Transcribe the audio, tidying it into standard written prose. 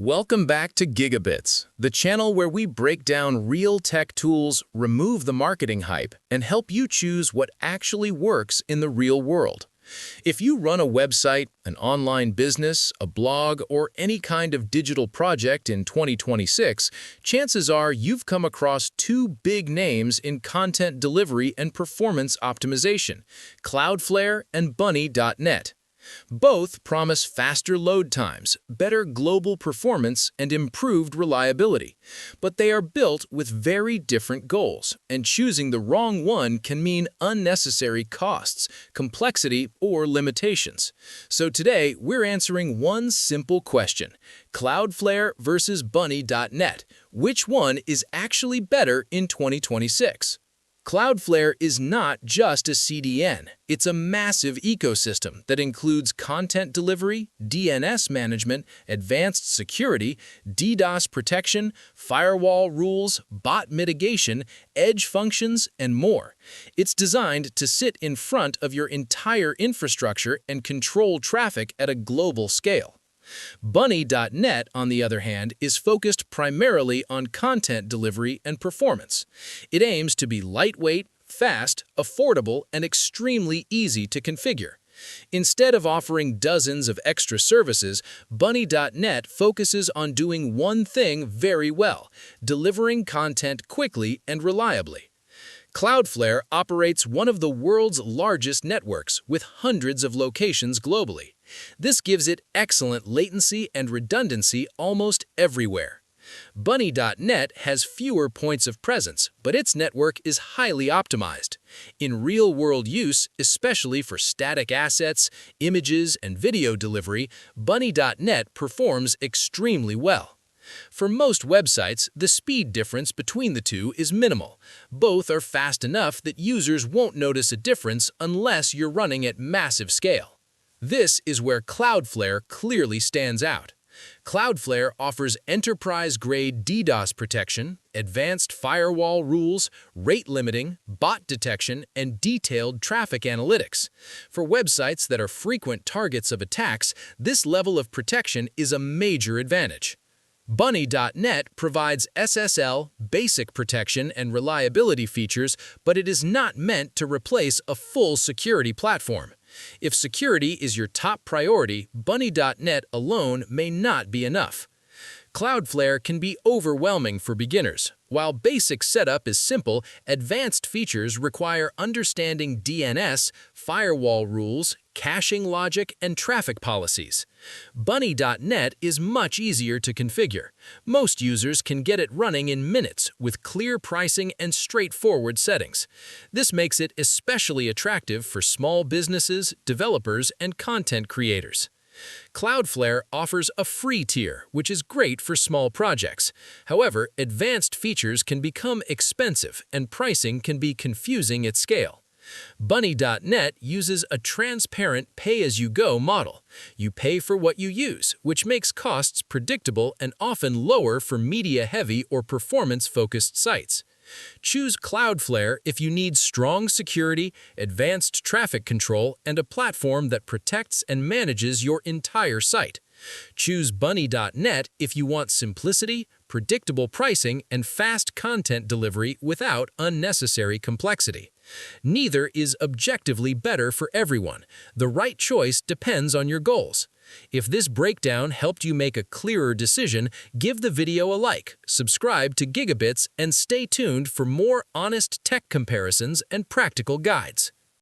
Welcome back to GigaBits, the channel where we break down real tech tools, remove the marketing hype, and help you choose what actually works in the real world. If you run a website, an online business, a blog, or any kind of digital project in 2026, chances are you've come across two big names in content delivery and performance optimization: Cloudflare and Bunny.net. Both promise faster load times, better global performance, and improved reliability. But they are built with very different goals, and choosing the wrong one can mean unnecessary costs, complexity, or limitations. So today, we're answering one simple question: Cloudflare versus Bunny.net. Which one is actually better in 2026? Cloudflare is not just a CDN. It's a massive ecosystem that includes content delivery, DNS management, advanced security, DDoS protection, firewall rules, bot mitigation, edge functions, and more. It's designed to sit in front of your entire infrastructure and control traffic at a global scale. Bunny.net, on the other hand, is focused primarily on content delivery and performance. It aims to be lightweight, fast, affordable, and extremely easy to configure. Instead of offering dozens of extra services, Bunny.net focuses on doing one thing very well: delivering content quickly and reliably. Cloudflare operates one of the world's largest networks with hundreds of locations globally. This gives it excellent latency and redundancy almost everywhere. Bunny.net has fewer points of presence, but its network is highly optimized. In real-world use, especially for static assets, images, and video delivery, Bunny.net performs extremely well. For most websites, the speed difference between the two is minimal. Both are fast enough that users won't notice a difference unless you're running at massive scale. This is where Cloudflare clearly stands out. Cloudflare offers enterprise-grade DDoS protection, advanced firewall rules, rate limiting, bot detection, and detailed traffic analytics. For websites that are frequent targets of attacks, this level of protection is a major advantage. Bunny.net provides SSL, basic protection, and reliability features, but it is not meant to replace a full security platform. If security is your top priority, Bunny.net alone may not be enough. Cloudflare can be overwhelming for beginners. While basic setup is simple, advanced features require understanding DNS, firewall rules, caching logic, and traffic policies. Bunny.net is much easier to configure. Most users can get it running in minutes with clear pricing and straightforward settings. This makes it especially attractive for small businesses, developers, and content creators. Cloudflare offers a free tier, which is great for small projects. However, advanced features can become expensive and pricing can be confusing at scale. Bunny.net uses a transparent pay-as-you-go model. You pay for what you use, which makes costs predictable and often lower for media-heavy or performance-focused sites. Choose Cloudflare if you need strong security, advanced traffic control, and a platform that protects and manages your entire site. Choose Bunny.net if you want simplicity, predictable pricing, and fast content delivery without unnecessary complexity. Neither is objectively better for everyone. The right choice depends on your goals. If this breakdown helped you make a clearer decision, give the video a like, subscribe to GigaBits, and stay tuned for more honest tech comparisons and practical guides.